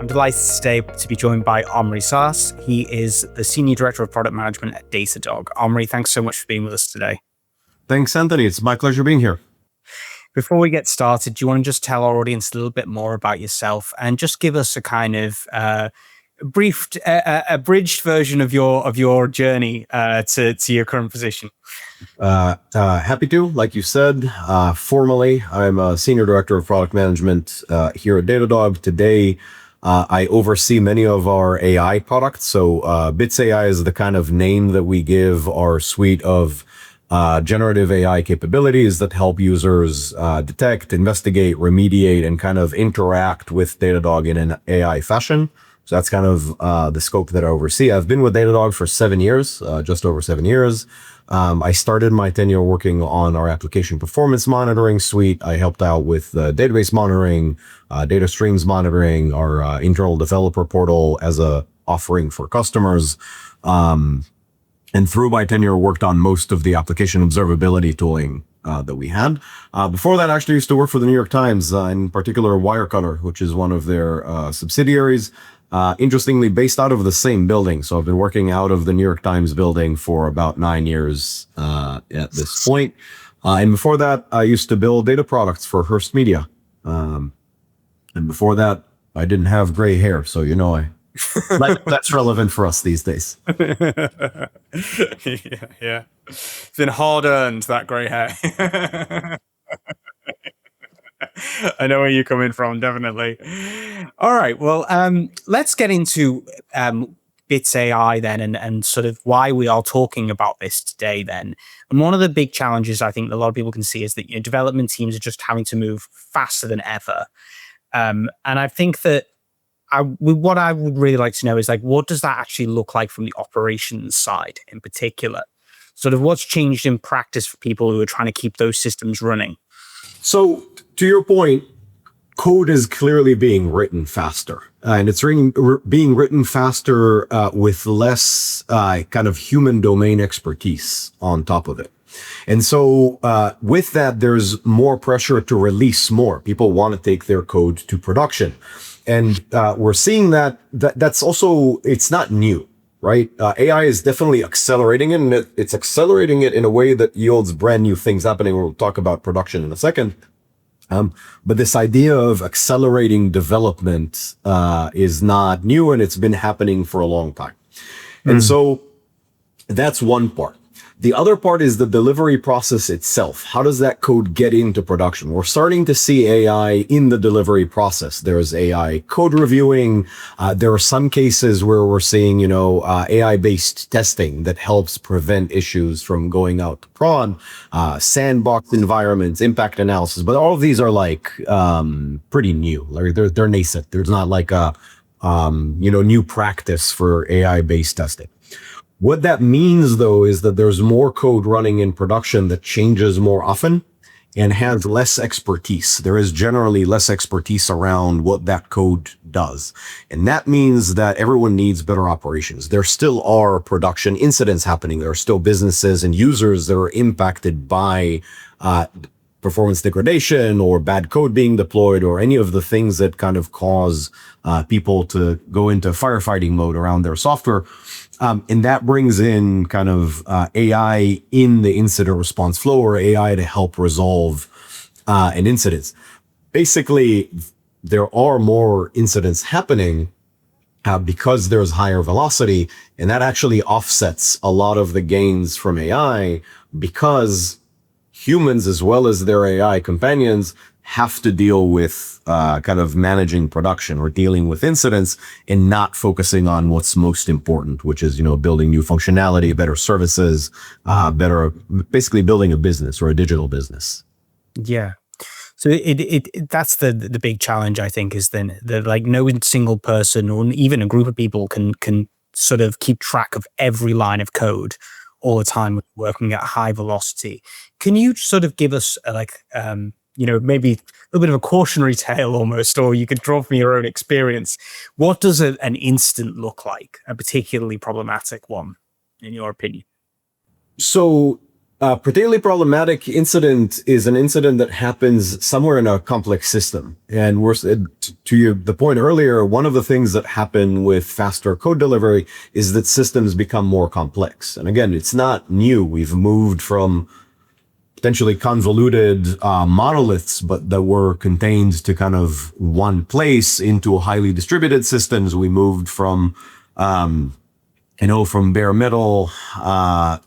delighted today to be joined by Omri Sass. He is the Senior Director of Product Management at Datadog. Omri, thanks so much for being with us today. Thanks, Anthony. It's my pleasure being here. Before we get started, do you want to just tell our audience a little bit more about yourself and just give us a kind of abridged version of your journey to your current position? Happy to. Like you said, formally, I'm a Senior Director of Product Management here at Datadog. Today, I oversee many of our AI products. So Bits AI is the kind of name that we give our suite of generative AI capabilities that help users detect, investigate, remediate, and kind of interact with Datadog in an AI fashion. So that's kind of the scope that I oversee. I've been with Datadog for 7 years, just over 7 years. I started my tenure working on our application performance monitoring suite. I helped out with database monitoring, data streams monitoring, our internal developer portal as a offering for customers. And through my tenure, worked on most of the application observability tooling that we had. Before that, I actually used to work for the New York Times, in particular Wirecutter, which is one of their subsidiaries. Interestingly, based out of the same building. So I've been working out of the New York Times building for about 9 years at this point. And before that, I used to build data products for Hearst Media. And before that, I didn't have gray hair. So, that's relevant for us these days. Yeah. It's been hard earned, that gray hair. I know where you're coming from, definitely. All right, well, let's get into Bits AI then and sort of why we are talking about this today then. And one of the big challenges I think a lot of people can see is that development teams are just having to move faster than ever. And I think that what I would really like to know is what does that actually look like from the operations side in particular? Sort of what's changed in practice for people who are trying to keep those systems running? So to your point, code is clearly being written faster, and it's being written faster with less kind of human domain expertise on top of it. And so with that, there's more pressure to release more. People want to take their code to production. And we're seeing that's also, it's not new, right? AI is definitely accelerating it, and it's accelerating it in a way that yields brand new things happening. We'll talk about production in a second. But this idea of accelerating development is not new, and it's been happening for a long time. And so that's one part. The other part is the delivery process itself. How does that code get into production? We're starting to see AI in the delivery process. There's AI code reviewing. There are some cases where we're seeing, AI-based testing that helps prevent issues from going out to prod, sandbox environments, impact analysis. But all of these are pretty new. They're nascent. There's not new practice for AI-based testing. What that means, though, is that there's more code running in production that changes more often and has less expertise. There is generally less expertise around what that code does. And that means that everyone needs better operations. There still are production incidents happening. There are still businesses and users that are impacted by performance degradation or bad code being deployed or any of the things that kind of cause people to go into firefighting mode around their software. And that brings in kind of AI in the incident response flow, or AI to help resolve an incident. Basically, there are more incidents happening because there's higher velocity, and that actually offsets a lot of the gains from AI because humans, as well as their AI companions, have to deal with kind of managing production or dealing with incidents and not focusing on what's most important, which is, building new functionality, better services, basically building a business or a digital business. Yeah. So that's the big challenge, I think, is then that no single person or even a group of people can sort of keep track of every line of code all the time working at high velocity. Can you sort of give us maybe a little bit of a cautionary tale almost, or you could draw from your own experience? What does an incident look like, a particularly problematic one, in your opinion? So A particularly problematic incident is an incident that happens somewhere in a complex system. And to you, the point earlier, one of the things that happen with faster code delivery is that systems become more complex. And again, it's not new. We've moved from potentially convoluted monoliths, but that were contained to kind of one place into highly distributed systems. We moved from from bare metal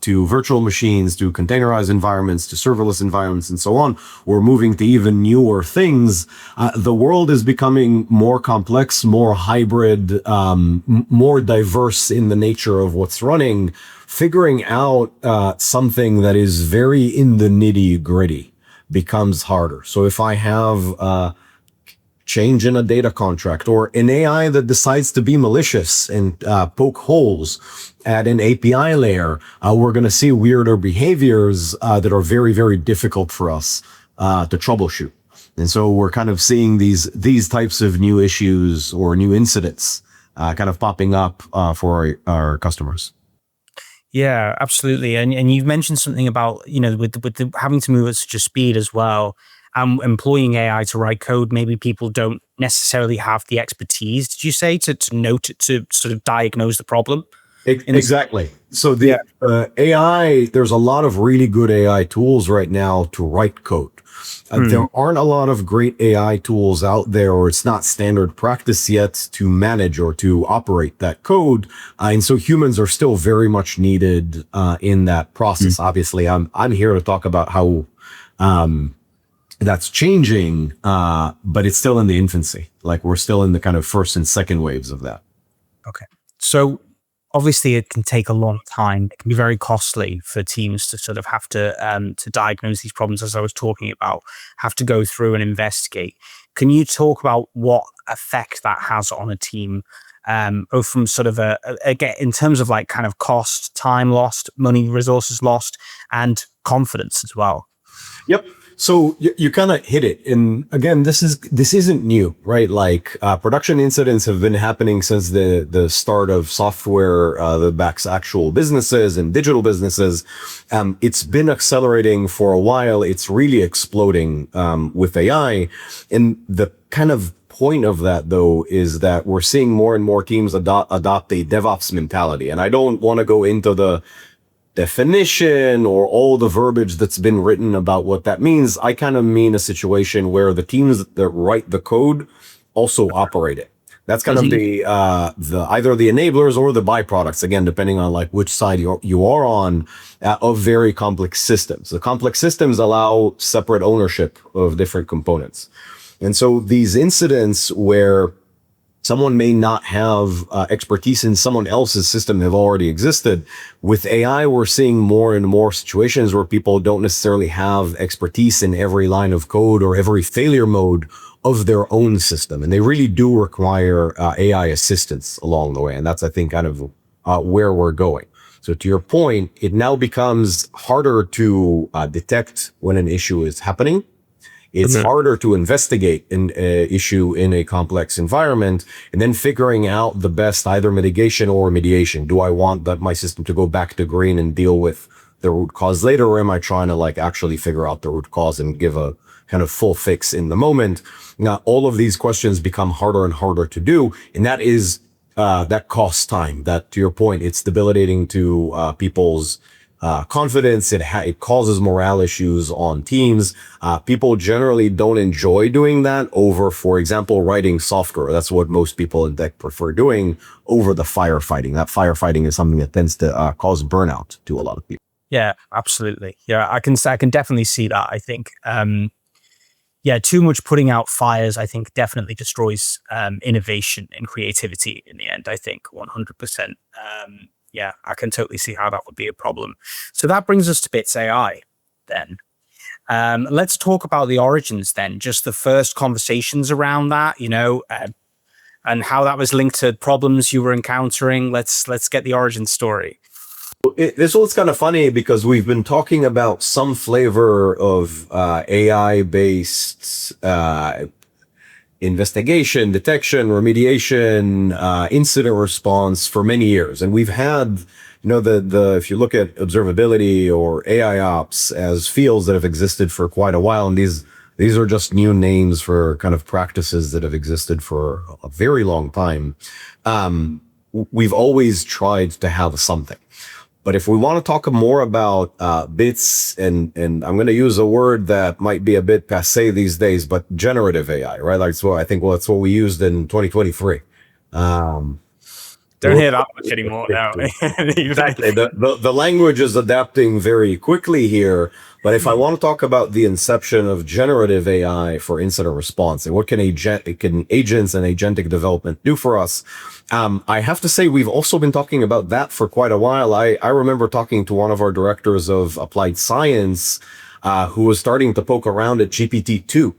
to virtual machines, to containerized environments, to serverless environments, and so on. We're moving to even newer things. The world is becoming more complex, more hybrid, more diverse in the nature of what's running. Figuring out something that is very in the nitty gritty becomes harder. So if I have change in a data contract, or an AI that decides to be malicious and poke holes at an API layer, we're going to see weirder behaviors that are very, very difficult for us to troubleshoot. And so we're kind of seeing these types of new issues or new incidents kind of popping up for our customers. Yeah, absolutely. And you've mentioned something about, with having to move at such a speed as well, employing AI to write code. Maybe people don't necessarily have the expertise, did you say, to sort of diagnose the problem? Exactly. So the AI, there's a lot of really good AI tools right now to write code. There aren't a lot of great AI tools out there, or it's not standard practice yet to manage or to operate that code. And so humans are still very much needed in that process. Obviously, I'm here to talk about how that's changing, but it's still in the infancy. Like, we're still in the kind of first and second waves of that. Okay. So obviously it can take a long time. It can be very costly for teams to sort of have to diagnose these problems, as I was talking about, have to go through and investigate. Can you talk about what effect that has on a team? Or from sort of again, in terms of like kind of cost, time lost, money, resources lost, and confidence as well. Yep. So you kind of hit it. And again, this isn't new, right? Like production incidents have been happening since the start of software that backs actual businesses and digital businesses. It's been accelerating for a while. It's really exploding with AI. And the kind of point of that, though, is that we're seeing more and more teams adopt a DevOps mentality. And I don't want to go into the definition or all the verbiage that's been written about what that means. I kind of mean a situation where the teams that write the code also operate it. That's kind of the either the enablers or the byproducts, again, depending on like which side you are on, of very complex systems. The complex systems allow separate ownership of different components. And so these incidents where someone may not have expertise in someone else's system have already existed. With AI, we're seeing more and more situations where people don't necessarily have expertise in every line of code or every failure mode of their own system. And they really do require AI assistance along the way. And that's, I think, kind of where we're going. So to your point, it now becomes harder to detect when an issue is happening. It's harder to investigate an issue in a complex environment, and then figuring out the best either mitigation or remediation. Do I want my system to go back to green and deal with the root cause later, or am I trying to like actually figure out the root cause and give a kind of full fix in the moment? Now, all of these questions become harder and harder to do, and that costs time. That, to your point, it's debilitating to people's confidence. It causes morale issues on teams. People generally don't enjoy doing that over, for example, writing software. That's what most people in tech prefer doing over the firefighting. That firefighting is something that tends to cause burnout to a lot of people. Yeah, absolutely. Yeah, I can definitely see that. I think, too much putting out fires, I think, definitely destroys innovation and creativity in the end. I think 100%. Yeah, I can totally see how that would be a problem. So that brings us to Bits AI then. Let's talk about the origins then, just the first conversations around that, and how that was linked to problems you were encountering. Let's get the origin story. This one's kind of funny because we've been talking about some flavor of AI-based investigation, detection, remediation, incident response for many years. And we've had the if you look at observability or AI ops as fields that have existed for quite a while, and these are just new names for kind of practices that have existed for a very long time. We've always tried to have something. But if we want to talk more about bits, and I'm going to use a word that might be a bit passé these days, but generative AI, right? Like, so I think, well, that's what we used in 2023. Don't hear that much anymore now. Exactly. The language is adapting very quickly here. But if I want to talk about the inception of generative AI for incident response and what can agents and agentic development do for us, I have to say we've also been talking about that for quite a while. I remember talking to one of our directors of applied science who was starting to poke around at GPT-2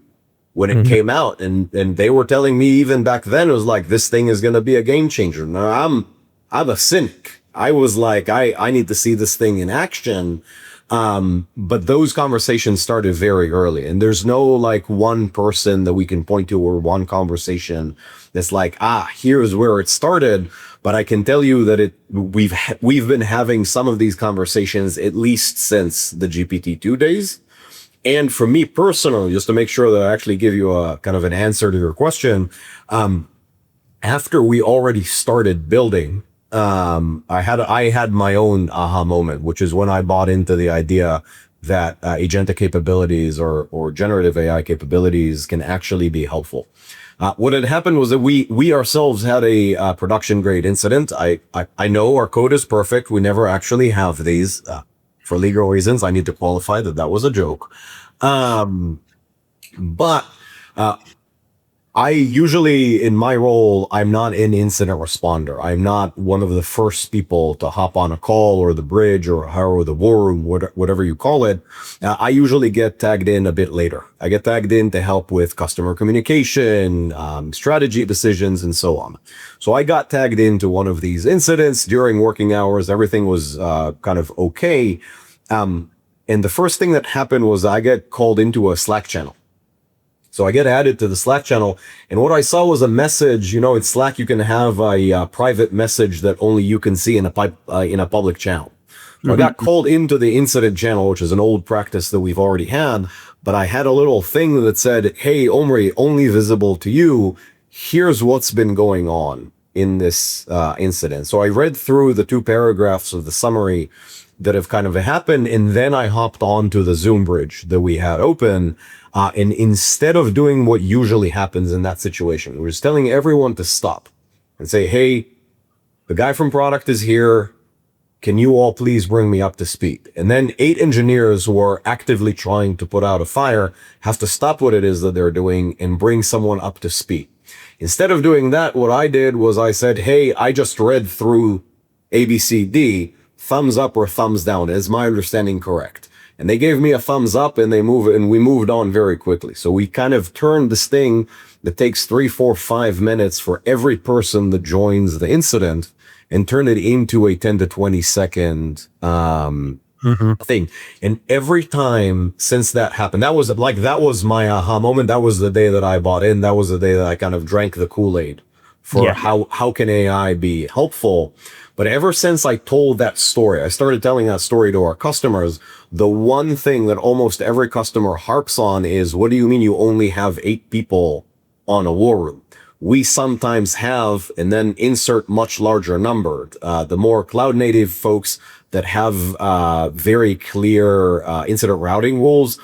when it came out, and they were telling me even back then, it was like, this thing is going to be a game changer. Now I'm a cynic. I was like, I need to see this thing in action. But those conversations started very early, and there's no like one person that we can point to or one conversation that's like, here's where it started. But I can tell you that we've been having some of these conversations at least since the GPT-2 days. And for me personally, just to make sure that I actually give you a kind of an answer to your question, after we already started building, I had my own aha moment, which is when I bought into the idea that agentic capabilities or generative AI capabilities can actually be helpful. What had happened was that we ourselves had a production grade incident. I know our code is perfect. We never actually have these. For legal reasons, I need to qualify that was a joke. But I usually, in my role, I'm not an incident responder. I'm not one of the first people to hop on a call or the bridge or the war room, whatever you call it. I usually get tagged in a bit later. I get tagged in to help with customer communication, strategy decisions, and so on. So I got tagged into one of these incidents during working hours. Everything was kind of okay. And the first thing that happened was I get called into a Slack channel. So I get added to the Slack channel, and what I saw was a message. In Slack, you can have a private message that only you can see in a public channel. So I got called into the incident channel, which is an old practice that we've already had, but I had a little thing that said, hey, Omri, only visible to you. Here's what's been going on in this incident. So I read through the 2 paragraphs of the summary that have kind of happened, and then I hopped onto the Zoom bridge that we had open. And instead of doing what usually happens in that situation, we're just telling everyone to stop and say, hey, the guy from product is here. Can you all please bring me up to speed? And then 8 engineers who are actively trying to put out a fire have to stop what it is that they're doing and bring someone up to speed. Instead of doing that, what I did was I said, hey, I just read through ABCD, thumbs up or thumbs down. Is my understanding correct? And they gave me a thumbs up, and we moved on very quickly. So we kind of turned this thing that takes 3, 4, 5 minutes for every person that joins the incident and turn it into a 10 to 20 second thing. And every time since that happened, that was my aha moment. That was the day that I bought in. That was the day that I kind of drank the Kool-Aid for how can AI be helpful. But ever since I told that story, I started telling that story to our customers, the one thing that almost every customer harps on is, what do you mean you only have 8 people on a war room? We sometimes have, and then insert much larger number. The more cloud native folks that have very clear incident routing rules,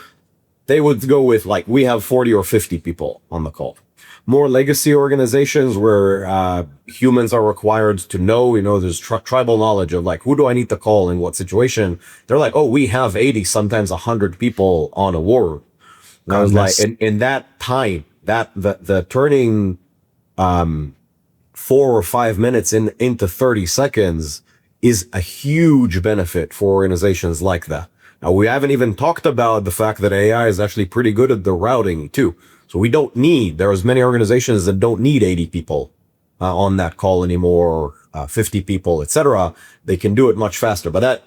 they would go with like, we have 40 or 50 people on the call. More legacy organizations where humans are required to know, there's tribal knowledge of like, who do I need to call in what situation? They're like, oh, we have 80, sometimes 100 people on a war room. And I was like, in that time, the turning 4 or 5 minutes into 30 seconds is a huge benefit for organizations like that. Now, we haven't even talked about the fact that AI is actually pretty good at the routing too. So there's many organizations that don't need 80 people on that call anymore, 50 people, etc. They can do it much faster, but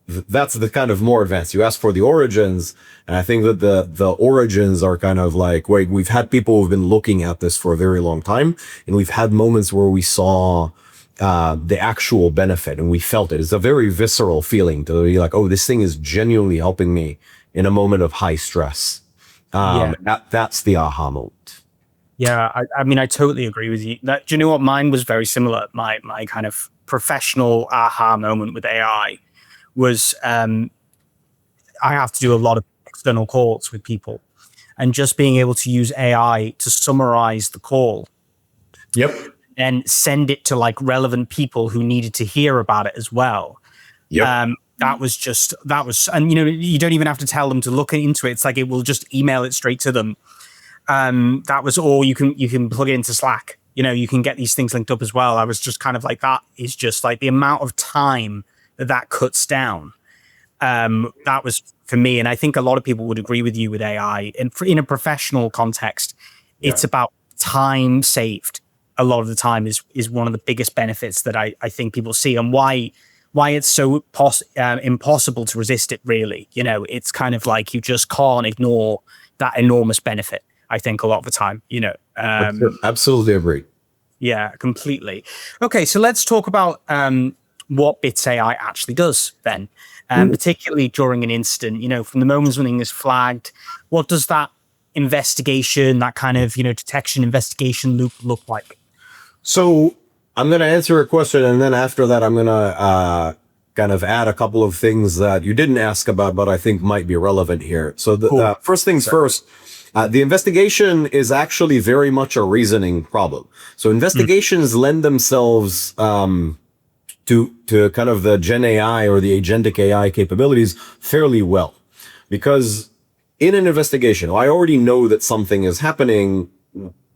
that's the kind of more advanced. You ask for the origins, and I think that the origins are kind of like, wait, we've had people who've been looking at this for a very long time, and we've had moments where we saw the actual benefit, and we felt it. It's a very visceral feeling to be like, oh, this thing is genuinely helping me in a moment of high stress. Yeah. That's the aha moment. Yeah, I mean, I totally agree with you. Do you know what? Mine was very similar. My kind of professional aha moment with AI was I have to do a lot of external calls with people, and just being able to use AI to summarize the call Yep. and send it to like relevant people who needed to hear about it as well. Yep. And you don't even have to tell them to look into it. It's like it will just email it straight to them. That was all. You can plug it into Slack. You can get these things linked up as well. I was just kind of like, that is just like the amount of time that cuts down. That was for me, and I think a lot of people would agree with you with AI. And in a professional context, it's about time saved. A lot of the time is one of the biggest benefits that I think people see, and why it's so impossible to resist it. Really, it's kind of like you just can't ignore that enormous benefit. I think a lot of the time, Absolutely agree. Yeah, completely. Okay, so let's talk about what Bits AI actually does then, particularly during an incident. From the moment something is flagged, what does that investigation, that kind of detection investigation loop look like? So I'm going to answer a question, and then after that, I'm going to kind of add a couple of things that you didn't ask about, but I think might be relevant here. So the first things first. The investigation is actually very much a reasoning problem. So investigations lend themselves to kind of the Gen AI or the agentic AI capabilities fairly well. Because in an investigation, I already know that something is happening.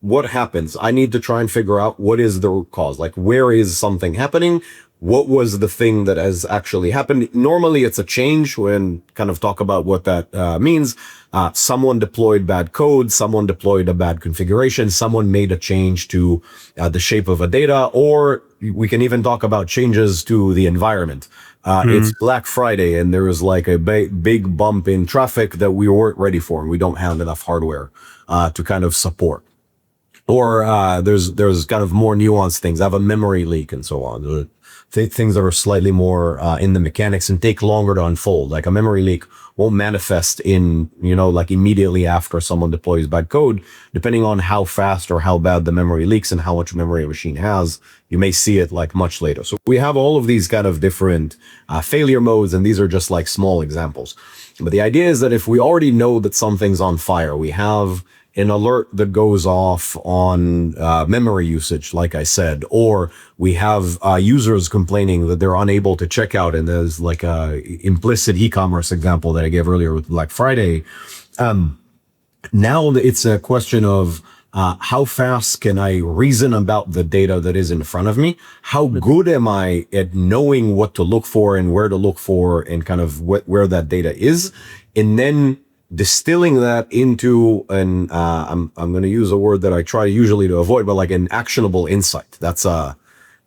What happens? I need to try and figure out what is the root cause. Like, where is something happening? What was the thing that has actually happened? Normally, it's a change. When kind of talk about what that means. Someone deployed bad code. Someone deployed a bad configuration. Someone made a change to the shape of a data, or we can even talk about changes to the environment. It's Black Friday, and there is like a big bump in traffic that we weren't ready for, and we don't have enough hardware to kind of support. Or there's kind of more nuanced things. I have a memory leak and so on. Things that are slightly more in the mechanics and take longer to unfold. Like a memory leak won't manifest in, like immediately after someone deploys bad code. Depending on how fast or how bad the memory leaks and how much memory a machine has, you may see it like much later. So we have all of these kind of different failure modes, and these are just like small examples. But the idea is that if we already know that something's on fire, we have an alert that goes off on memory usage, like I said, or we have users complaining that they're unable to check out, and there's like a implicit e-commerce example that I gave earlier with Black Friday. Now it's a question of how fast can I reason about the data that is in front of me? How good am I at knowing what to look for and where to look for and kind of where that data is? And then distilling that into an I'm going to use a word that I try usually to avoid, but like an actionable insight. That's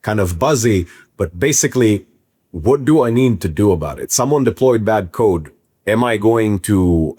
kind of buzzy, but basically, what do I need to do about it? Someone deployed bad code. Am I going to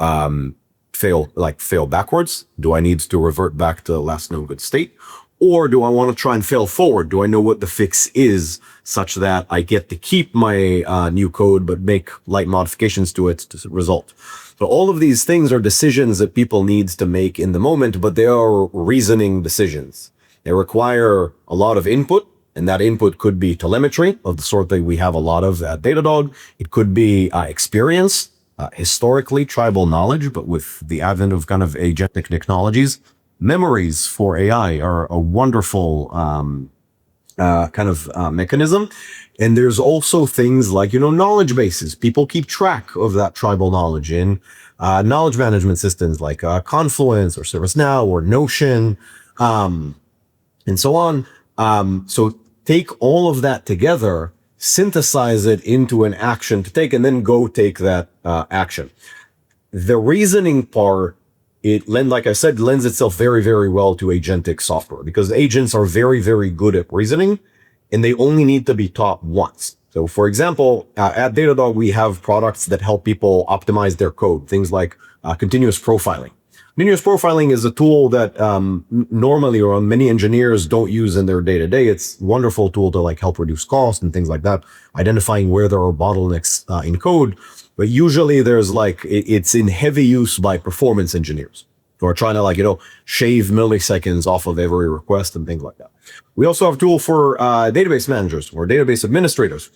fail backwards? Do I need to revert back to the last known good state? Or do I want to try and fail forward? Do I know what the fix is such that I get to keep my new code, but make light modifications to it to result? So all of these things are decisions that people need to make in the moment, but they are reasoning decisions. They require a lot of input, and that input could be telemetry of the sort that we have a lot of at Datadog. It could be experience, historically tribal knowledge, but with the advent of kind of agentic technologies. Memories for AI are a wonderful mechanism. And there's also things like, knowledge bases. People keep track of that tribal knowledge in knowledge management systems like Confluence or ServiceNow or Notion, and so on. So take all of that together, synthesize it into an action to take, and then go take that action. The reasoning part, like I said, lends itself very, very well to agentic software because agents are very, very good at reasoning, and they only need to be taught once. So for example, at Datadog, we have products that help people optimize their code, things like continuous profiling. Continuous profiling is a tool that normally or many engineers don't use in their day-to-day. It's a wonderful tool to like help reduce cost and things like that, identifying where there are bottlenecks in code. But usually there's like, it's in heavy use by performance engineers who are trying to like, shave milliseconds off of every request and things like that. We also have a tool for database managers or database administrators.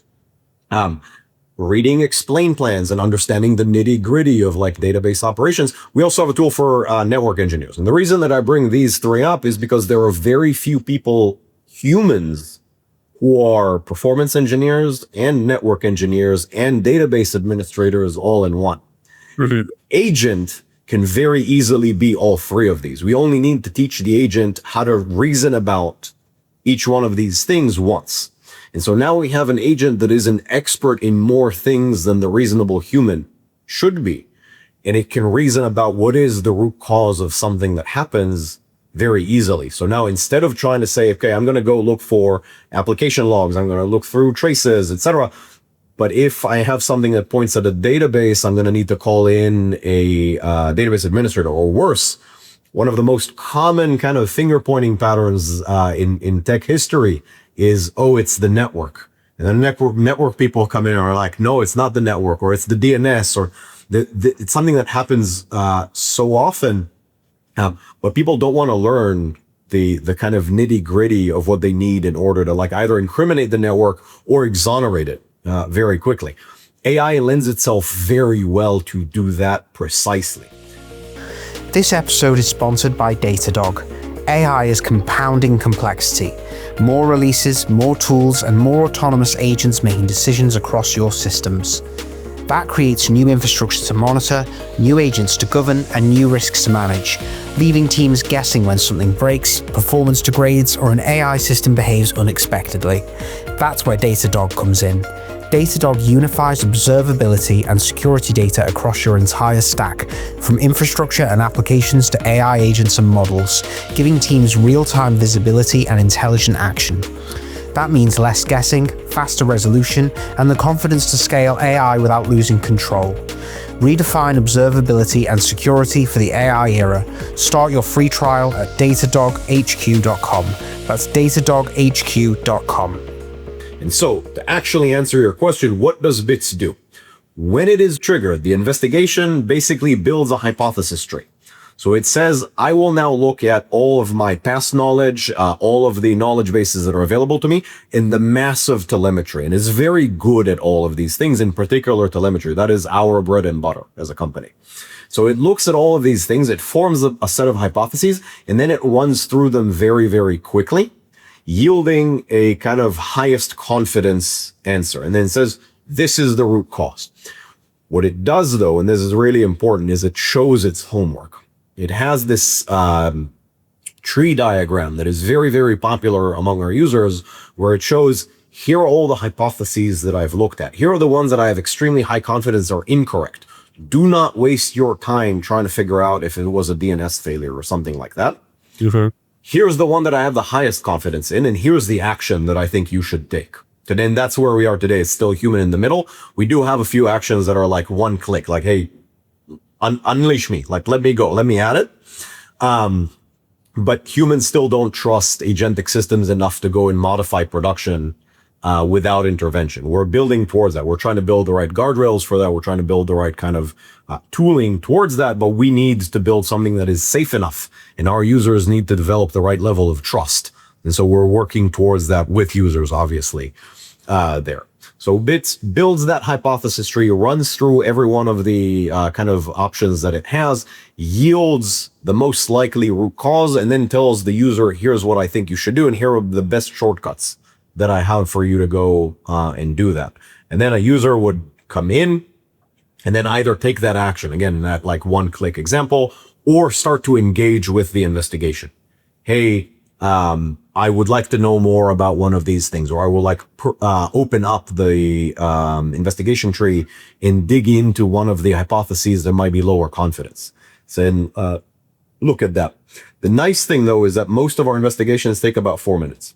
Reading explain plans and understanding the nitty gritty of like database operations. We also have a tool for network engineers. And the reason that I bring these three up is because there are very few people, humans, who are performance engineers and network engineers and database administrators all in one. Mm-hmm. Agent can very easily be all three of these. We only need to teach the agent how to reason about each one of these things once. And so now we have an agent that is an expert in more things than the reasonable human should be. And it can reason about what is the root cause of something that happens very easily. So now instead of trying to say, okay, I'm going to go look for application logs, I'm going to look through traces, etc. But if I have something that points at a database, I'm going to need to call in a database administrator, or worse. One of the most common kind of finger pointing patterns in tech history is, oh, it's the network. And the network people come in and are like, no, it's not the network, or it's the DNS, or it's something that happens so often. But people don't want to learn the kind of nitty gritty of what they need in order to like either incriminate the network or exonerate it very quickly. AI lends itself very well to do that precisely. This episode is sponsored by Datadog. AI is compounding complexity. More releases, more tools, and more autonomous agents making decisions across your systems. That creates new infrastructure to monitor, new agents to govern, and new risks to manage, leaving teams guessing when something breaks, performance degrades, or an AI system behaves unexpectedly. That's where Datadog comes in. Datadog unifies observability and security data across your entire stack, from infrastructure and applications to AI agents and models, giving teams real-time visibility and intelligent action. That means less guessing, faster resolution, and the confidence to scale AI without losing control. Redefine observability and security for the AI era. Start your free trial at datadoghq.com. That's datadoghq.com. And so, to actually answer your question, what does BITS do? When it is triggered, the investigation basically builds a hypothesis tree. So it says, I will now look at all of my past knowledge, all of the knowledge bases that are available to me, in the massive telemetry, and is very good at all of these things, in particular telemetry. That is our bread and butter as a company. So it looks at all of these things, it forms a set of hypotheses, and then it runs through them very, very quickly, yielding a kind of highest confidence answer. And then it says, this is the root cause. What it does, though, and this is really important, is it shows its homework. It has this tree diagram that is very, very popular among our users, where it shows, here are all the hypotheses that I've looked at. Here are the ones that I have extremely high confidence are incorrect. Do not waste your time trying to figure out if it was a DNS failure or something like that. Mm-hmm. Here's the one that I have the highest confidence in, and here's the action that I think you should take. And then that's where we are today. It's still human in the middle. We do have a few actions that are like one click, like, hey, unleash me, like, let me go, let me at it. But humans still don't trust agentic systems enough to go and modify production without intervention. We're building towards that. We're trying to build the right guardrails for that. We're trying to build the right kind of tooling towards that, but we need to build something that is safe enough, and our users need to develop the right level of trust. And so we're working towards that with users, obviously, there. So BITS builds that hypothesis tree, runs through every one of the kind of options that it has, yields the most likely root cause, and then tells the user, here's what I think you should do, and here are the best shortcuts that I have for you to go and do that. And then a user would come in and then either take that action, again, in that like one-click example, or start to engage with the investigation. Hey, I would like to know more about one of these things, or I will like open up the investigation tree and dig into one of the hypotheses that might be lower confidence. So look at that. The nice thing, though, is that most of our investigations take about 4 minutes.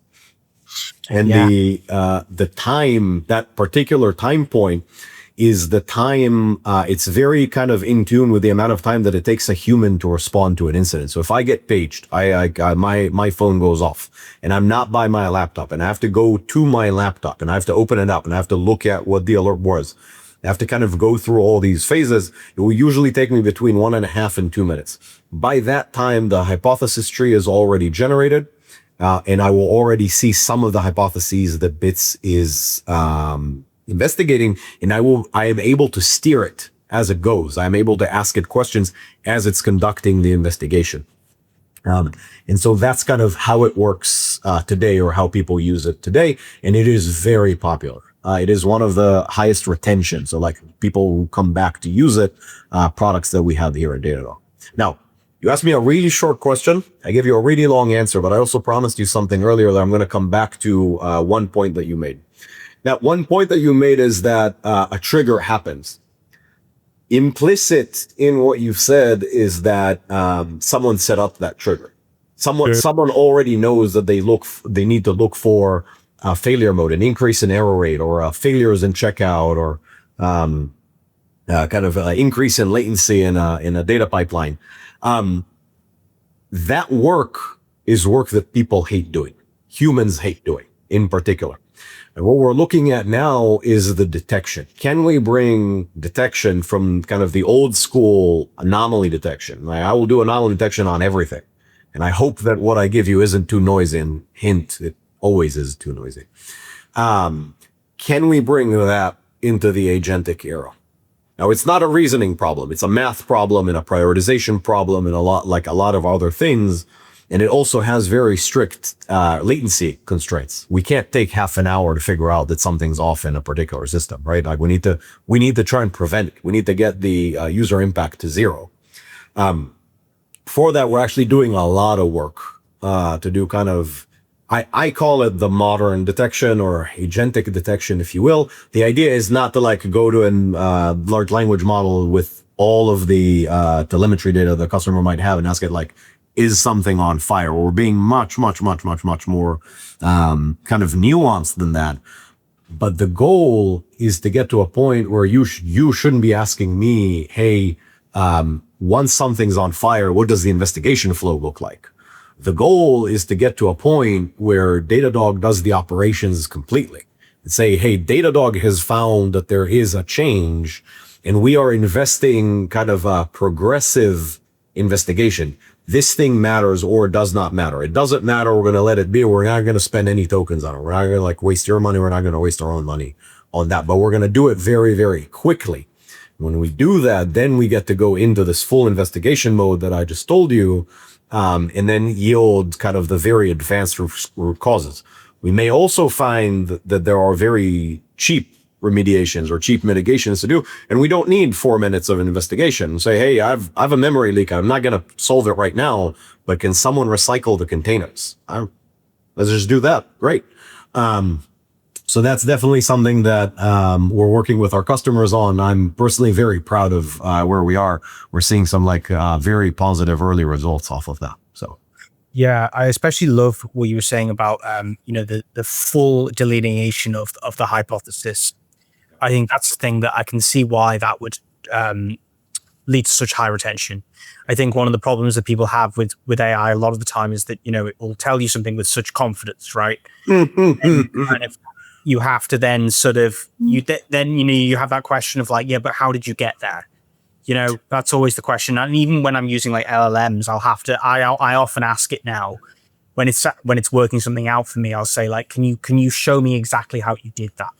And the time, that particular time point, is the time. It's very kind of in tune with the amount of time that it takes a human to respond to an incident. So if I get paged, my phone goes off and I'm not by my laptop and I have to go to my laptop and I have to open it up and I have to look at what the alert was. I have to kind of go through all these phases. It will usually take me between 1.5 and 2 minutes. By that time, the hypothesis tree is already generated. And I will already see some of the hypotheses that Bits is investigating, and I am able to steer it as it goes. I'm able to ask it questions as it's conducting the investigation. And so that's kind of how it works today, or how people use it today. And it is very popular. It is one of the highest retention. So like people who come back to use it, products that we have here at Datadog. Now, you asked me a really short question. I gave you a really long answer, but I also promised you something earlier that I'm going to come back to one point that you made. That one point that you made is that a trigger happens. Implicit in what you've said is that someone set up that trigger. Someone already knows that they need to look for failure mode, an increase in error rate, or failures in checkout, or kind of increase in latency in a data pipeline. That work is work that people hate doing. Humans hate doing in particular. And what we're looking at now is the detection. Can we bring detection from kind of the old school anomaly detection? Like, I will do anomaly detection on everything. And I hope that what I give you isn't too noisy, and hint, it always is too noisy. Can we bring that into the agentic era? Now, it's not a reasoning problem. It's a math problem and a prioritization problem and a lot of other things. And it also has very strict latency constraints. We can't take half an hour to figure out that something's off in a particular system, right? Like we need to try and prevent it. We need to get the user impact to zero. For that, we're actually doing a lot of work to do kind of, I call it the modern detection, or agentic detection, if you will. The idea is not to like go to a large language model with all of the telemetry data the customer might have and ask it like, is something on fire? We're being much more kind of nuanced than that. But the goal is to get to a point where you shouldn't be asking me, hey, once something's on fire, what does the investigation flow look like? The goal is to get to a point where Datadog does the operations completely and say, hey, Datadog has found that there is a change and we are investing kind of a progressive investigation. This thing matters or does not matter. It doesn't matter. We're going to let it be. We're not going to spend any tokens on it. We're not going to like waste your money. We're not going to waste our own money on that, but we're going to do it very, very quickly. When we do that, then we get to go into this full investigation mode that I just told you, and then yield kind of the very advanced root causes. We may also find that there are very cheap remediations or cheap mitigations to do, and we don't need 4 minutes of an investigation. Say, hey, I've a memory leak. I'm not going to solve it right now, but can someone recycle the containers? Let's just do that. Great. So that's definitely something that we're working with our customers on. I'm personally very proud of where we are. We're seeing some like very positive early results off of that. So. Yeah, I especially love what you were saying about the full delineation of the hypothesis. I think that's the thing that I can see why that would lead to such high retention. I think one of the problems that people have with AI a lot of the time is that, it will tell you something with such confidence, right? And kind of, you have to then sort of, you have that question of like, yeah, but how did you get there? That's always the question. And even when I'm using like LLMs, I often ask it now when it's working something out for me, I'll say like, can you show me exactly how you did that?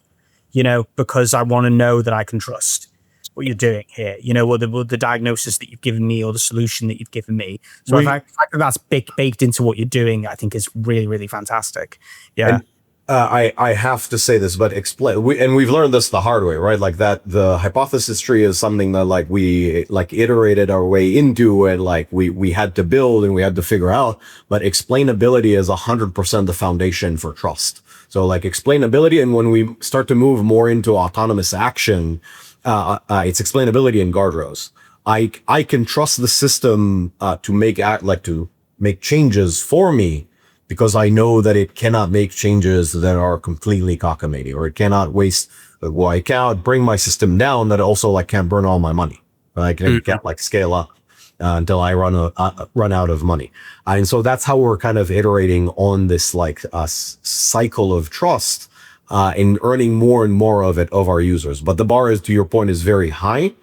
Because I want to know that I can trust what you're doing here, or the diagnosis that you've given me or the solution that you've given me. So the fact that that's baked into what you're doing, I think is really, really fantastic. Yeah. I have to say this, but we've learned this the hard way, right? Like that, the hypothesis tree is something that like we like iterated our way into, and like we had to build and we had to figure out, but explainability is 100% the foundation for trust. So like explainability, and when we start to move more into autonomous action, it's explainability and guardrails. I can trust the system to make changes for me, because I know that it cannot make changes that are completely cockamamie, or it cannot waste Well, I cannot bring my system down that also like can't burn all my money. I can't like scale up until I run out of money. And so that's how we're kind of iterating on this like cycle of trust and earning more and more of it of our users. But the bar is, to your point, is very high.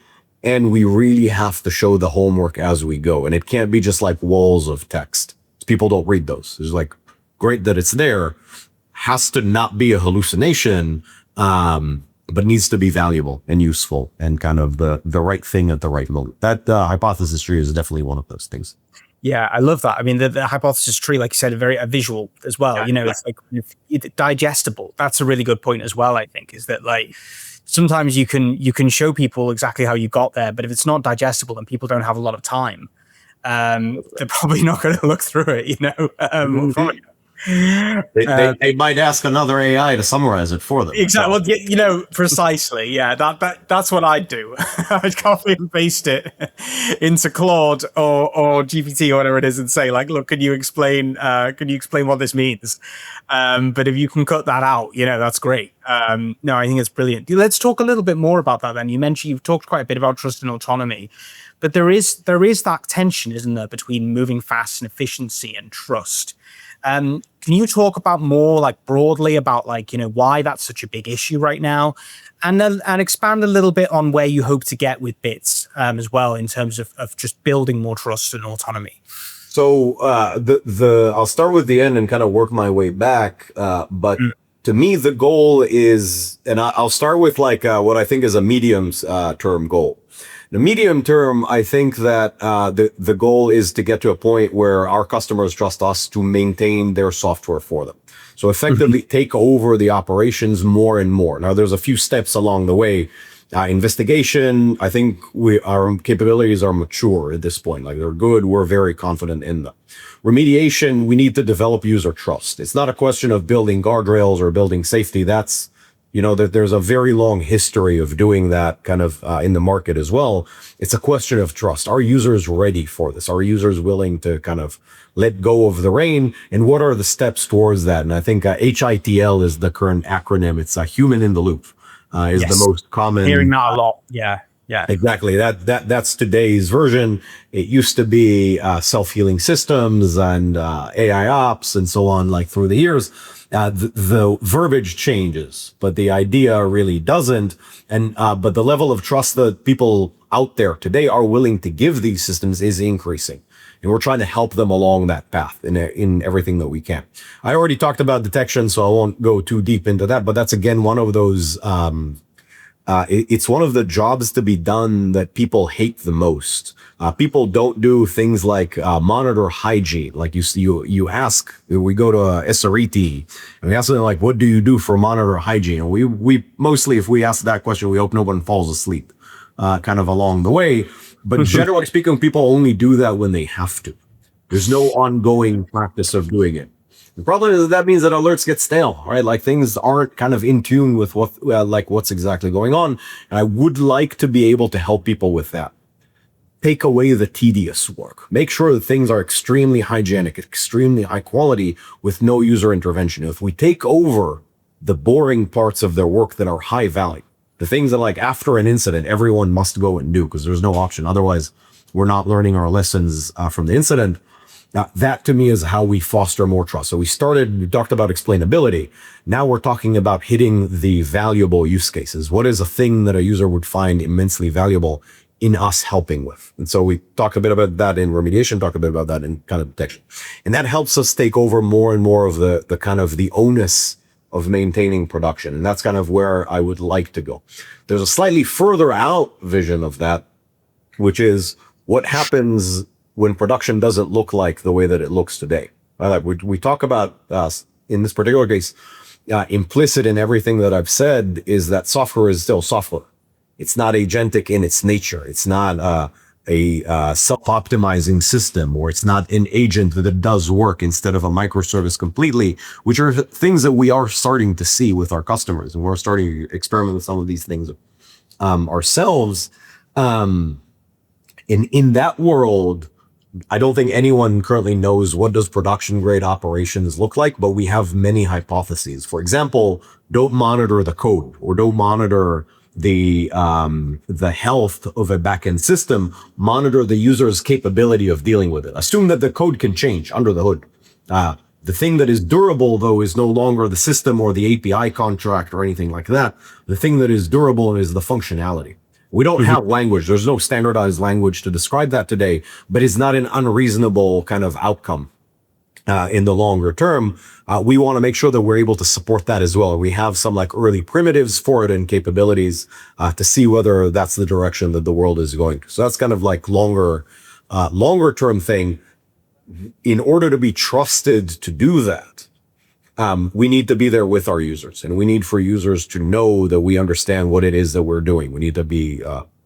And we really have to show the homework as we go. And it can't be just like walls of text. People don't read those. It's like, great that it's there. Has to not be a hallucination, but needs to be valuable and useful and kind of the right thing at the right moment. That hypothesis tree is definitely one of those things. Yeah, I love that. I mean, the hypothesis tree, like you said, very visual as well. You know, it's like digestible. That's a really good point as well, I think, is that like sometimes you can show people exactly how you got there, but if it's not digestible and people don't have a lot of time, they're probably not going to look through it, you know? They might ask another AI to summarize it for them. Exactly. Well, you know, precisely. Yeah, that's what I'd do. I'd copy and paste it into Claude or GPT or whatever it is, and say, like, look, can you explain what this means? But if you can cut that out, you know, that's great. No, I think it's brilliant. Let's talk a little bit more about that. Then you've talked quite a bit about trust and autonomy, but there is that tension, isn't there, between moving fast and efficiency and trust. Can you talk about more like broadly about like, you know, why that's such a big issue right now, and expand a little bit on where you hope to get with Bits as well in terms of just building more trust and autonomy? So I'll start with the end and kind of work my way back. But to me, the goal is, and I'll start with like what I think is a medium term goal. The medium term, I think that the goal is to get to a point where our customers trust us to maintain their software for them. So effectively take over the operations more and more. Now, there's a few steps along the way. Investigation, I think our capabilities are mature at this point. Like they're good. We're very confident in them. Remediation, we need to develop user trust. It's not a question of building guardrails or building safety. That's, you know, that there's a very long history of doing that kind of in the market as well. It's a question of trust. Are users ready for this? Are users willing to kind of let go of the rein? And what are the steps towards that? And I think HITL is the current acronym. It's a human in the loop is the most common. Hearing that a lot. Yeah. Yeah, exactly. That's today's version. It used to be self-healing systems and AI ops and so on, like through the years. The verbiage changes, but the idea really doesn't. And but the level of trust that people out there today are willing to give these systems is increasing. And we're trying to help them along that path in everything that we can. I already talked about detection, so I won't go too deep into that, but that's again one of those it's one of the jobs to be done that people hate the most. People don't do things like monitor hygiene. Like you ask, we go to a SRET and we ask them like, what do you do for monitor hygiene? And we mostly, if we ask that question, we hope no one falls asleep kind of along the way. But generally speaking, people only do that when they have to. There's no ongoing practice of doing it. The problem is that means that alerts get stale, right? Like things aren't kind of in tune with what's exactly going on. And I would like to be able to help people with that. Take away the tedious work. Make sure that things are extremely hygienic, extremely high quality with no user intervention. If we take over the boring parts of their work that are high value, the things that like after an incident, everyone must go and do because there's no option. Otherwise, we're not learning our lessons from the incident. Now, that to me is how we foster more trust. So we talked about explainability. Now we're talking about hitting the valuable use cases. What is a thing that a user would find immensely valuable in us helping with? And so we talked a bit about that in remediation, talked a bit about that in kind of detection. And that helps us take over more and more of the kind of the onus of maintaining production. And that's kind of where I would like to go. There's a slightly further out vision of that, which is what happens when production doesn't look like the way that it looks today. We talk about, in this particular case, implicit in everything that I've said is that software is still software. It's not agentic in its nature. It's not a self-optimizing system, or it's not an agent that does work instead of a microservice completely, which are things that we are starting to see with our customers. And we're starting to experiment with some of these things ourselves. And in that world, I don't think anyone currently knows what does production grade operations look like, but we have many hypotheses. For example, don't monitor the code or don't monitor the health of a backend system. Monitor the user's capability of dealing with it. Assume that the code can change under the hood. The thing that is durable, though, is no longer the system or the API contract or anything like that. The thing that is durable is the functionality. We don't have language. There's no standardized language to describe that today, but it's not an unreasonable kind of outcome in the longer term. We want to make sure that we're able to support that as well. We have some like early primitives for it and capabilities to see whether that's the direction that the world is going. So that's kind of like longer term thing. In order to be trusted to do that, we need to be there with our users, and we need for users to know that we understand what it is that we're doing. We need to be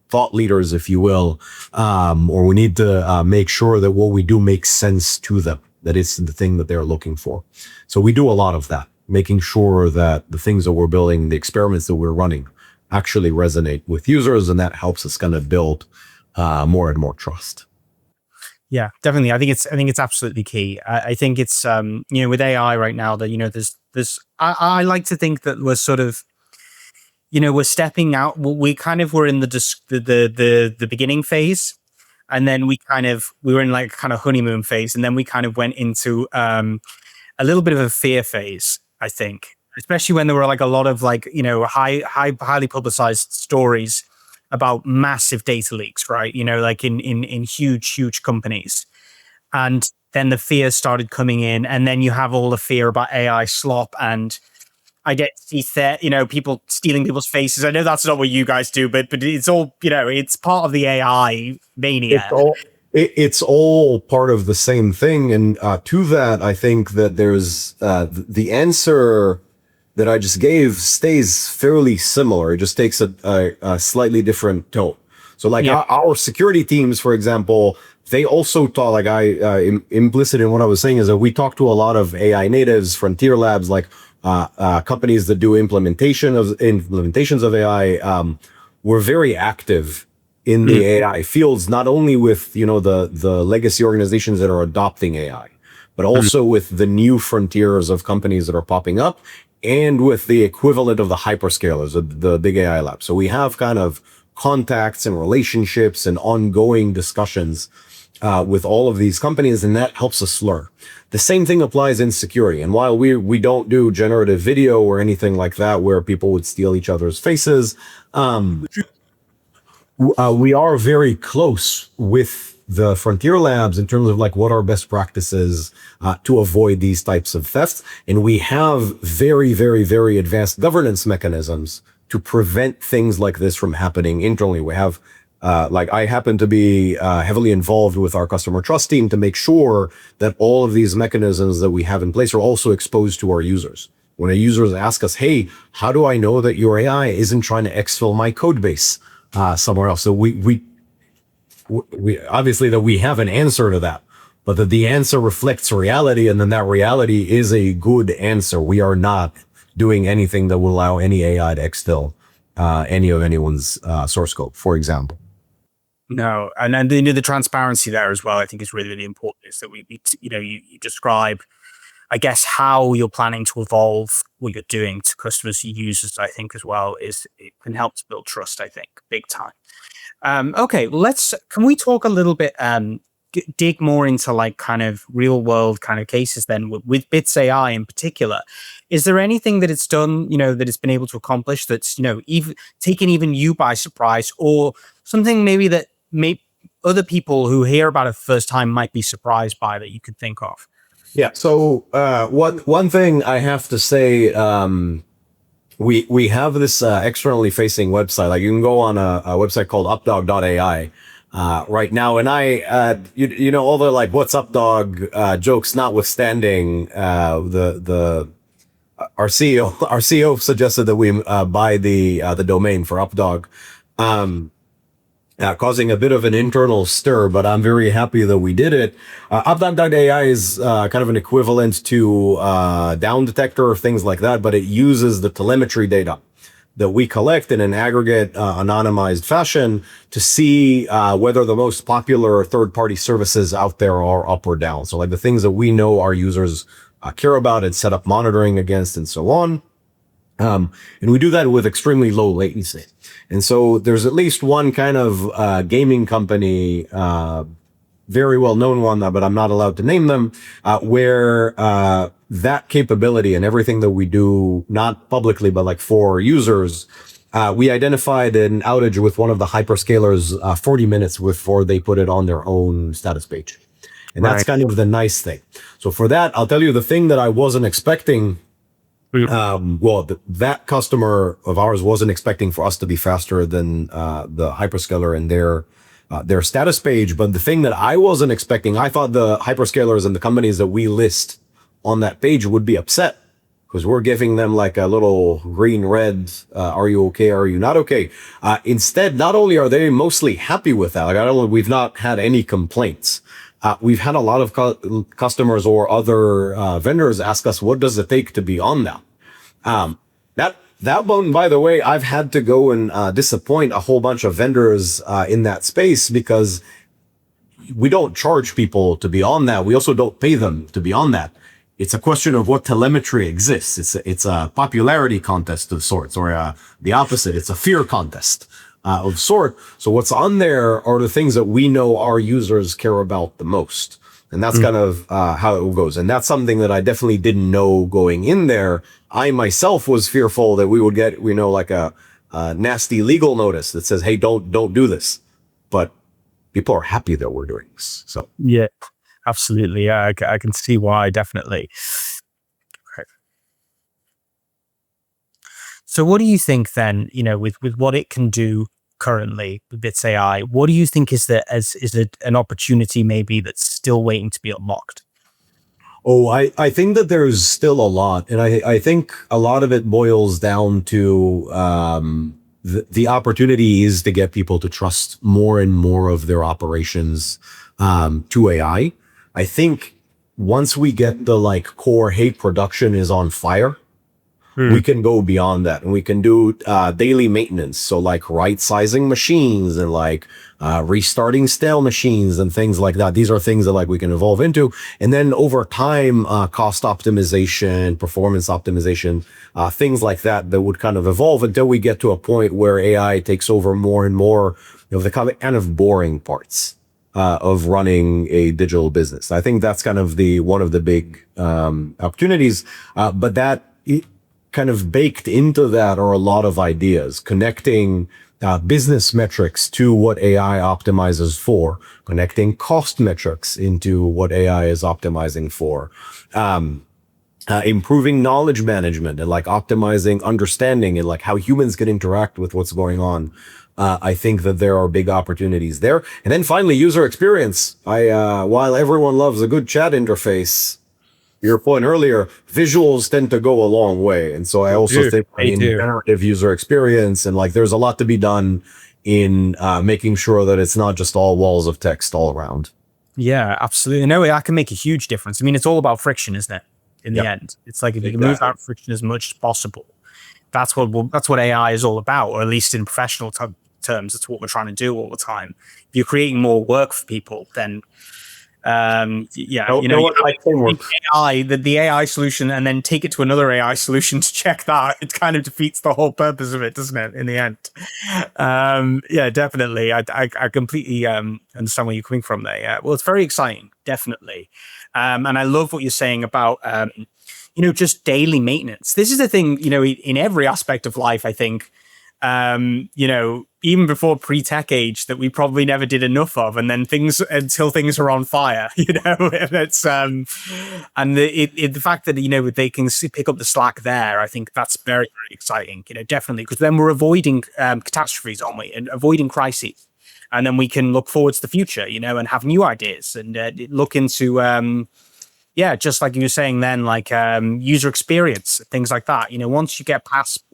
thought leaders, if you will, or we need to make sure that what we do makes sense to them, that it's the thing that they're looking for. So we do a lot of that, making sure that the things that we're building, the experiments that we're running, actually resonate with users, and that helps us kind of build more and more trust. Yeah, definitely. I think it's absolutely key. I think it's with AI right now that there's I like to think that we're sort of we're stepping out. We kind of were in the beginning phase, and then we were in like kind of honeymoon phase, and then we kind of went into a little bit of a fear phase. I think, especially when there were like a lot of like highly publicized stories about massive data leaks, right? Like in huge companies. And then the fear started coming in, and then you have all the fear about AI slop and identity theft, people stealing people's faces. I know that's not what you guys do, but it's all, it's part of the AI mania. It's all part of the same thing. And to that, I think that there's the answer that I just gave stays fairly similar. It just takes a slightly different tone. So like our security teams, for example, they also talk, like implicit in what I was saying is that we talk to a lot of AI natives, frontier labs, like companies that do implementations of AI. We're very active in the AI fields, not only with, the legacy organizations that are adopting AI, but also with the new frontiers of companies that are popping up, and with the equivalent of the hyperscalers, the big AI labs. So we have kind of contacts and relationships and ongoing discussions with all of these companies, and that helps us learn. The same thing applies in security. And while we don't do generative video or anything like that where people would steal each other's faces, we are very close with the frontier labs in terms of like what are best practices to avoid these types of thefts. And we have very, very, very advanced governance mechanisms to prevent things like this from happening internally. We have, I happen to be heavily involved with our customer trust team to make sure that all of these mechanisms that we have in place are also exposed to our users. When our users ask us, hey, how do I know that your AI isn't trying to exfil my code base somewhere else? So we obviously that we have an answer to that, but that the answer reflects reality, and then that reality is a good answer. We are not doing anything that will allow any AI to exfil any of anyone's source code, for example. No, and then the transparency there as well, I think is really, really important. Is that you describe, I guess, how you're planning to evolve what you're doing to customers and users. I think as well it can help to build trust. I think big time. Okay, can we talk a little bit, dig more into like kind of real world kind of cases then with Bits AI in particular? Is there anything that it's done, that it's been able to accomplish that's, even taken even you by surprise, or something maybe that other people who hear about it first time might be surprised by that you could think of? Yeah. So one thing I have to say, we have this externally facing website. Like you can go on a website called updog.ai right now, and all the like what's up dog jokes notwithstanding, our CEO suggested that we buy the domain for updog, causing a bit of an internal stir, but I'm very happy that we did it. Updog.ai is kind of an equivalent to Down Detector or things like that, but it uses the telemetry data that we collect in an aggregate, anonymized fashion to see whether the most popular third-party services out there are up or down. So like the things that we know our users care about and set up monitoring against and so on. And we do that with extremely low latency. And so there's at least one kind of gaming company, very well known one, but I'm not allowed to name them, where that capability and everything that we do, not publicly, but like for users, we identified an outage with one of the hyperscalers 40 minutes before they put it on their own status page. And that's kind of the nice thing. So for that, I'll tell you the thing that I wasn't expecting. That customer of ours wasn't expecting for us to be faster than the hyperscaler in their status page. But the thing that I wasn't expecting, I thought the hyperscalers and the companies that we list on that page would be upset because we're giving them like a little green, red, are you okay? Are you not okay? Instead, not only are they mostly happy with that, like we've not had any complaints. We've had a lot of customers or other vendors ask us, what does it take to be on now? That one, by the way, I've had to go and disappoint a whole bunch of vendors in that space because we don't charge people to be on that. We also don't pay them to be on that. It's a question of what telemetry exists. It's a popularity contest of sorts, or the opposite. It's a fear contest. Of sort. So what's on there are the things that we know our users care about the most. And that's kind of how it goes. And that's something that I definitely didn't know going in there. I myself was fearful that we would get, like a nasty legal notice that says, hey, don't do this. But people are happy that we're doing this. So yeah, absolutely. Yeah, I can see why, definitely. So what do you think then, with what it can do currently with Bits AI, what do you think is an opportunity maybe that's still waiting to be unlocked? Oh, I think that there's still a lot. And I think a lot of it boils down to the opportunity is to get people to trust more and more of their operations to AI. I think once we get the core, hey, production is on fire, we can go beyond that and we can do daily maintenance. So like right sizing machines and restarting stale machines and things like that. These are things that we can evolve into. And then over time, cost optimization, performance optimization, things like that would kind of evolve until we get to a point where AI takes over more and more of the kind of boring parts of running a digital business. I think that's kind of one of the big opportunities, but that kind of baked into that are a lot of ideas connecting business metrics to what AI optimizes for, connecting cost metrics into what AI is optimizing for, improving knowledge management and optimizing understanding and how humans can interact with what's going on. I think that there are big opportunities there. And then finally, user experience. While everyone loves a good chat interface, your point earlier, visuals tend to go a long way. And so I also think in generative user experience and there's a lot to be done in making sure that it's not just all walls of text all around. Yeah, absolutely. No, that can make a huge difference. I mean, it's all about friction, isn't it? In the end, it's if you can move out friction as much as possible, that's what AI is all about, or at least in professional terms, that's what we're trying to do all the time. If you're creating more work for people, then AI, the AI solution, and then take it to another AI solution to check that, it kind of defeats the whole purpose of it, doesn't it? In the end, yeah, definitely. I completely understand where you're coming from there. Yeah, well, it's very exciting, definitely, and I love what you're saying about just daily maintenance. This is the thing, in every aspect of life, I think. Even before pre-tech age, that we probably never did enough of, and then until things are on fire, and it's and the fact that they can pick up the slack there, I think that's very, very exciting, definitely, because then we're avoiding catastrophes, aren't we, and avoiding crises, and then we can look forward to the future, and have new ideas and look into just like you were saying then, user experience, things like that. Once you get past,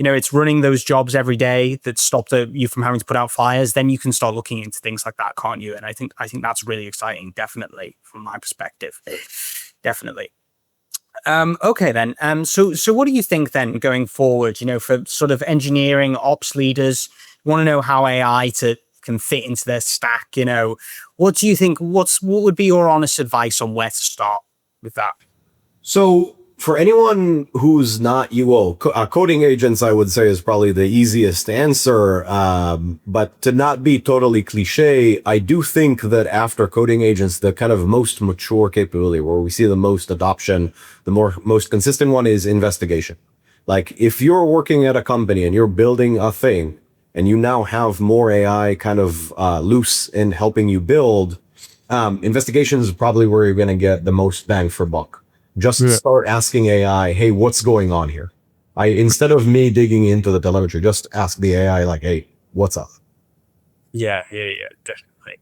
it's running those jobs every day that stop you from having to put out fires, then you can start looking into things like that, can't you? And I think that's really exciting, definitely, from my perspective. Definitely. Okay then. So what do you think then going forward? For sort of engineering ops leaders, want to know how AI can fit into their stack. What do you think? What would be your honest advice on where to start with that? So for anyone who's not UO, coding agents, I would say is probably the easiest answer. But to not be totally cliche, I do think that after coding agents, the kind of most mature capability where we see the most adoption, most consistent one is investigation. Like if you're working at a company and you're building a thing and you now have more AI kind of loose in helping you build, investigation is probably where you're going to get the most bang for buck. Just Yeah. start asking AI, hey, what's going on here? Instead of me digging into the telemetry, just ask the AI like, hey, what's up? Yeah, definitely.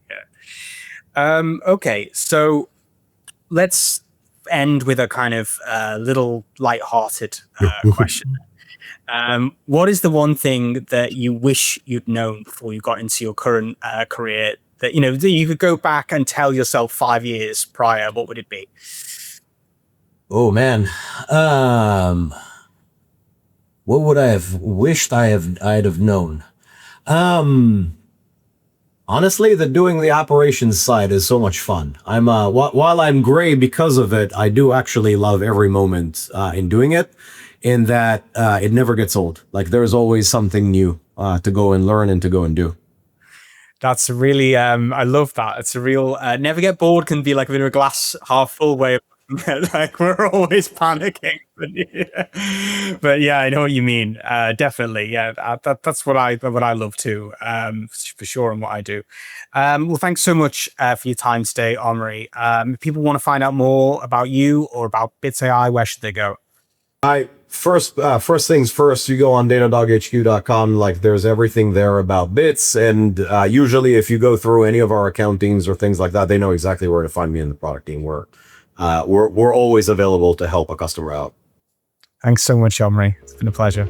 Yeah. Okay, so let's end with a kind of little light-hearted question. What is the one thing that you wish you'd known before you got into your current career that that you could go back and tell yourself 5 years prior? What would it be? Oh man. Um, what would I have wished I'd have known? Um, Honestly, the doing the operations side is so much fun. While I'm gray because of it, I do actually love every moment in doing it. In that it never gets old. Like there's always something new to go and learn and to go and do. That's really, I love that. It's a real, never get bored can be like a bit of a glass half full way of like we're always panicking. But yeah, I know what you mean. Definitely. Yeah. That's what I love too. For sure. And what I do. Well, thanks so much for your time today, Omri. If people want to find out more about you or about Bits AI, where should they go? First things first, you go on datadoghq.com. Like there's everything there about bits. And usually if you go through any of our accountings or things like that, they know exactly where to find me in the product team. We're always available to help a customer out. Thanks so much, Omri. It's been a pleasure.